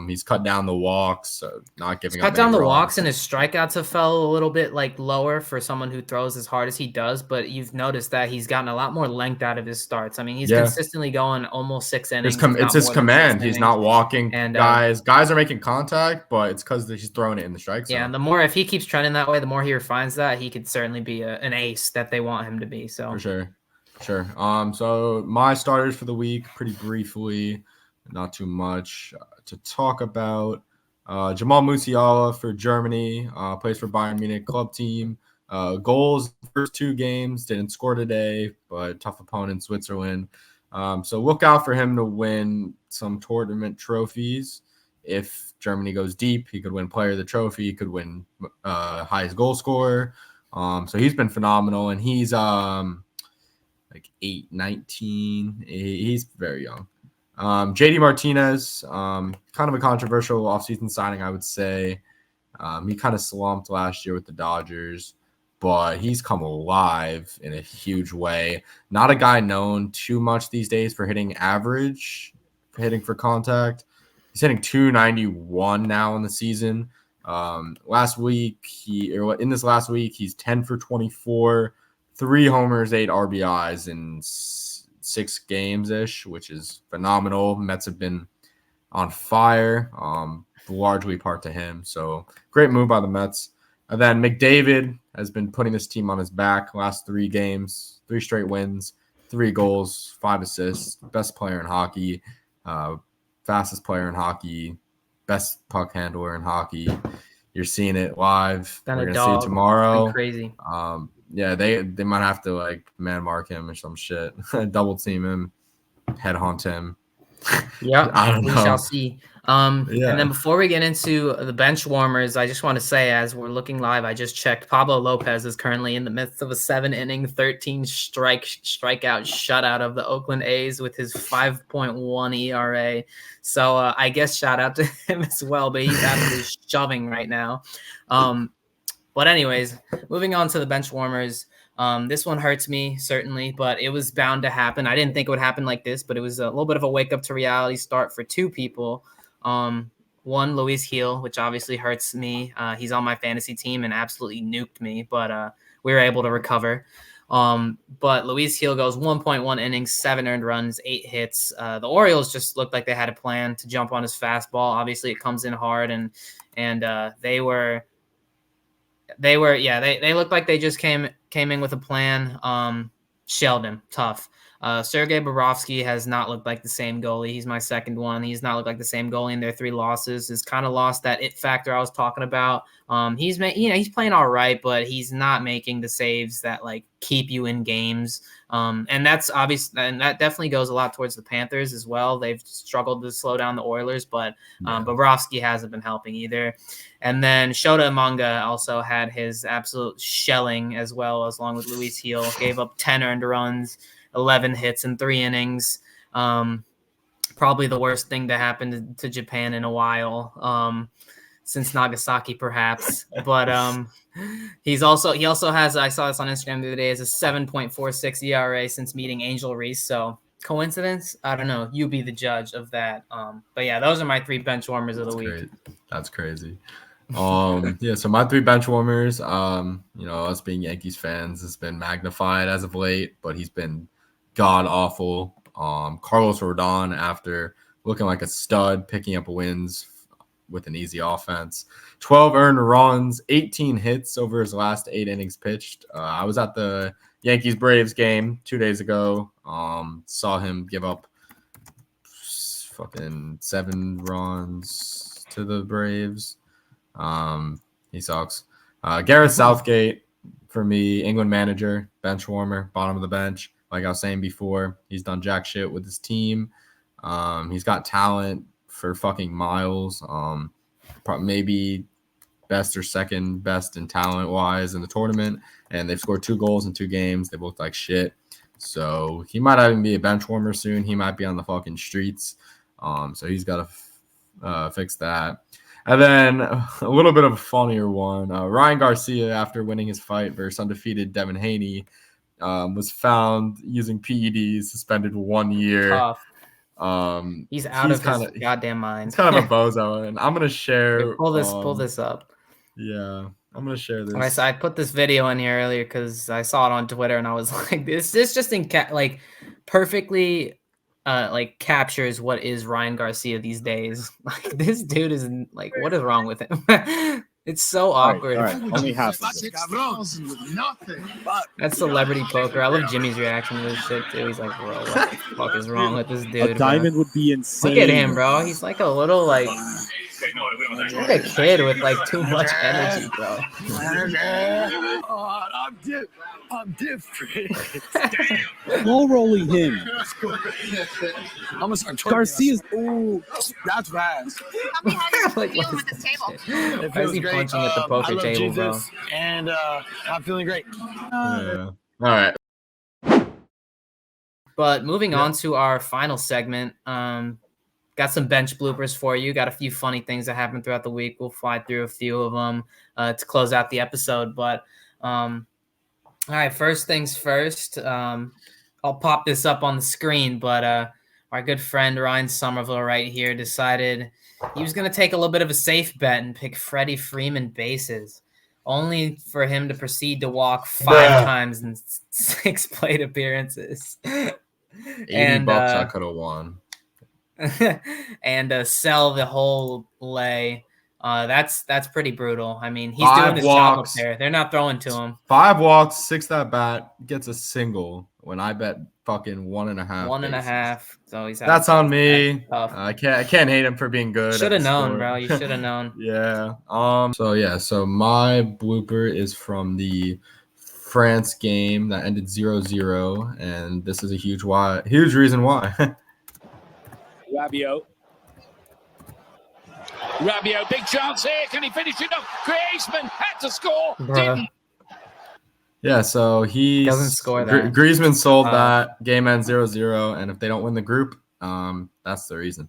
He's cut down the walks, not giving up. Cut down the runs. walks, and his strikeouts have fell a little bit like lower for someone who throws as hard as he does. But you've noticed that he's gotten a lot more length out of his starts. I mean, he's consistently going almost 6 innings. It's his command. He's not walking. And guys are making contact, but it's because he's throwing it in the strike zone. Yeah, and the more if he keeps trending that way, the more he refines that, he could certainly be an ace that they want him to be. So for sure. So my starters for the week, pretty briefly, not too much to talk about. Jamal Musiala for Germany, plays for Bayern Munich club team. Goals first 2 games, didn't score today, but tough opponent, Switzerland. So look out for him to win some tournament trophies. If Germany goes deep, he could win player of the trophy, he could win highest goal scorer. So he's been phenomenal, and he's like 19. He's very young. JD Martinez, kind of a controversial offseason signing, I would say. He kind of slumped last year with the Dodgers, but he's come alive in a huge way. Not a guy known too much these days for hitting average, for hitting for contact. He's hitting 291 now in the season. In this last week, he's 10 for 24, 3 homers, 8 RBIs in 6 games-ish, which is phenomenal. Mets have been on fire, largely part to him. So great move by the Mets. And then McDavid has been putting this team on his back last 3 games, 3 straight wins, 3 goals, 5 assists, best player in hockey, fastest player in hockey, best puck handler in hockey. You're seeing it live. We're going to see it tomorrow. Crazy. Yeah, they might have to like man mark him or some shit, double team him, headhunt him. Yeah, I don't know. We shall see. And then before we get into the bench warmers, I just want to say, as we're looking live, I just checked. Pablo Lopez is currently in the midst of a 7-inning, 13 strikeout shutout of the Oakland A's with his 5.1 ERA. So I guess shout out to him as well, but he's absolutely shoving right now. But anyways, moving on to the bench warmers. This one hurts me, certainly, but it was bound to happen. I didn't think it would happen like this, but it was a little bit of a wake-up to reality start for 2 people. One, Luis Gil, which obviously hurts me. He's on my fantasy team and absolutely nuked me, but we were able to recover. But Luis Gil goes 1.1 innings, 7 earned runs, 8 hits. The Orioles just looked like they had a plan to jump on his fastball. Obviously, it comes in hard, and they looked like they just came in with a plan. Shelled him tough. Sergei Bobrovsky has not looked like the same goalie. He's my second one. He's not looked like the same goalie in their 3 losses. Has kind of lost that it factor I was talking about. He's playing all right, but he's not making the saves that like keep you in games. And that's obvious, and that definitely goes a lot towards the Panthers as well. They've struggled to slow down the Oilers, but Bobrovsky hasn't been helping either. And then Shota Umanga also had his absolute shelling as well, as long with Luis Gil. Gave up 10 earned runs, 11 hits in 3 innings. Probably the worst thing to happen to Japan in a while, since Nagasaki, perhaps. But he also has, I saw this on Instagram the other day, has a 7.46 ERA since meeting Angel Reese. So coincidence? I don't know. You be the judge of that. But yeah, those are my 3 bench warmers of the week. That's crazy. So my 3 bench warmers, us being Yankees fans, has been magnified as of late, but he's been god awful. Carlos Rodon, after looking like a stud, picking up wins with an easy offense, 12 earned runs, 18 hits over his last 8 innings pitched. I was at the Yankees Braves game 2 days ago. Saw him give up fucking 7 runs to the Braves. He sucks. Gareth Southgate, for me, England manager, bench warmer, bottom of the bench. Like I was saying before, he's done jack shit with his team. He's got talent for fucking miles. Maybe best or second best in talent wise in the tournament, and they've scored 2 goals in 2 games. They've looked like shit. So he might even be a bench warmer soon. He might be on the fucking streets. So he's got to fix that. And then a little bit of a funnier one. Ryan Garcia, after winning his fight versus undefeated Devin Haney, was found using PEDs, suspended 1 year. Tough. He's out of his goddamn mind. He's kind of a bozo, and I'm gonna share. Here, pull this up. Yeah, I'm gonna share this. All right, so I put this video in here earlier because I saw it on Twitter, and I was like, "This just perfectly, captures what is Ryan Garcia these days. Like, this dude is like, what is wrong with him? It's so awkward." All right. Only half. That's celebrity poker. I love Jimmy's reaction to this shit too. He's like, "Bro, what the fuck is wrong with this dude?" A diamond would be insane. Look at him, bro. He's like a little like a kid with like too much energy, bro. I'm different. Low rolling him. I'm gonna start twerking. Garcia's. Ooh, that's fast. Like, what is this shit? Why is he punching at the poker table, bro? And I'm feeling great. Yeah. All right. But moving on to our final segment, got some bench bloopers for you. Got a few funny things that happened throughout the week. We'll fly through a few of them to close out the episode. But all right, first things first. I'll pop this up on the screen, but our good friend Ryan Somerville right here decided he was going to take a little bit of a safe bet and pick Freddie Freeman bases, only for him to proceed to walk 5 times in 6 plate appearances. $80 I could have won. And sell the whole lay. That's pretty brutal. I mean, he's 5 doing his walks. job up there. They're not throwing to him. 5 walks, 6 at bat, gets a single when I bet fucking 1.5. 1.5. So he's that's on me. Tough. I can't hate him for being good. Should have known, bro. You should have known. Yeah. So my blooper is from the France game that ended 0-0, and this is a huge reason why. Rabiot, big chance here. Can he finish it up? Griezmann had to score. Bruh. Didn't. Yeah, so he doesn't score that. Griezmann sold that. Game ends 0-0, and if they don't win the group, that's the reason.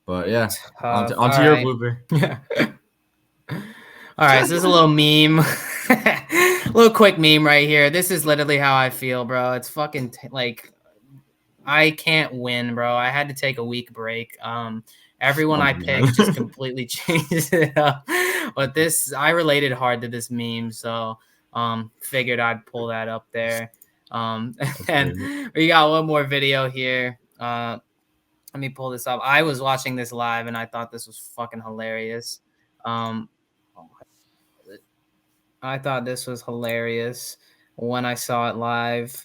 But yeah, onto your blooper. All right, so this is a little meme. A little quick meme right here. This is literally how I feel, bro. It's fucking I can't win, bro. I had to take a week break. Everyone I picked just completely changed it up. But I related hard to this meme, so figured I'd pull that up there. And we got one more video here. Let me pull this up. I was watching this live, and I thought this was fucking hilarious. I thought this was hilarious when I saw it live.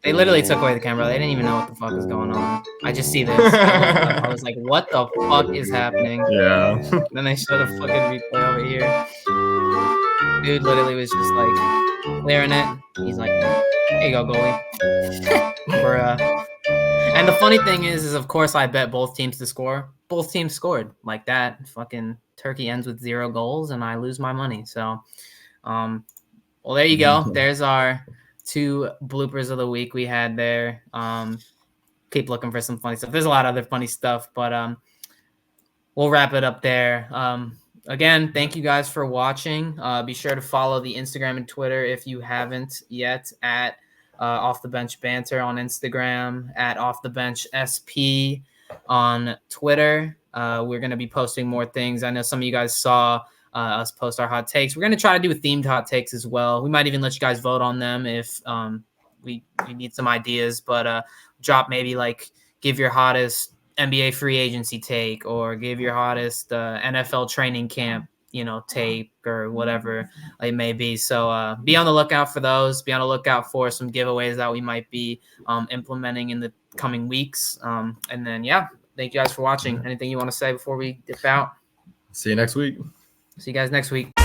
They literally took away the camera. They didn't even know what the fuck is going on. I just see this. I was like, what the fuck is happening? Yeah. Then they show the fucking replay over here. Dude literally was just like clearing it. He's like, there you go, goalie. Bruh. And the funny thing is of course I bet both teams to score. Both teams scored like that. Fucking Turkey ends with 0 goals and I lose my money. So, well, there you go. There's our 2 bloopers of the week we had there. Keep looking for some funny stuff. There's a lot of other funny stuff, but we'll wrap it up there. Again, thank you guys for watching. Be sure to follow the Instagram and Twitter if you haven't yet at Off the Bench Banter on Instagram, at Off the Bench SP on Twitter. We're going to be posting more things. I know some of you guys saw us post our hot takes. We're going to try to do themed hot takes as well. We might even let you guys vote on them if we need some ideas, but drop maybe like give your hottest NBA free agency take, or give your hottest NFL training camp, take or whatever it may be. So be on the lookout for those. Be on the lookout for some giveaways that we might be implementing in the coming weeks. And then, thank you guys for watching. Anything you want to say before we dip out? See you next week. See you guys next week.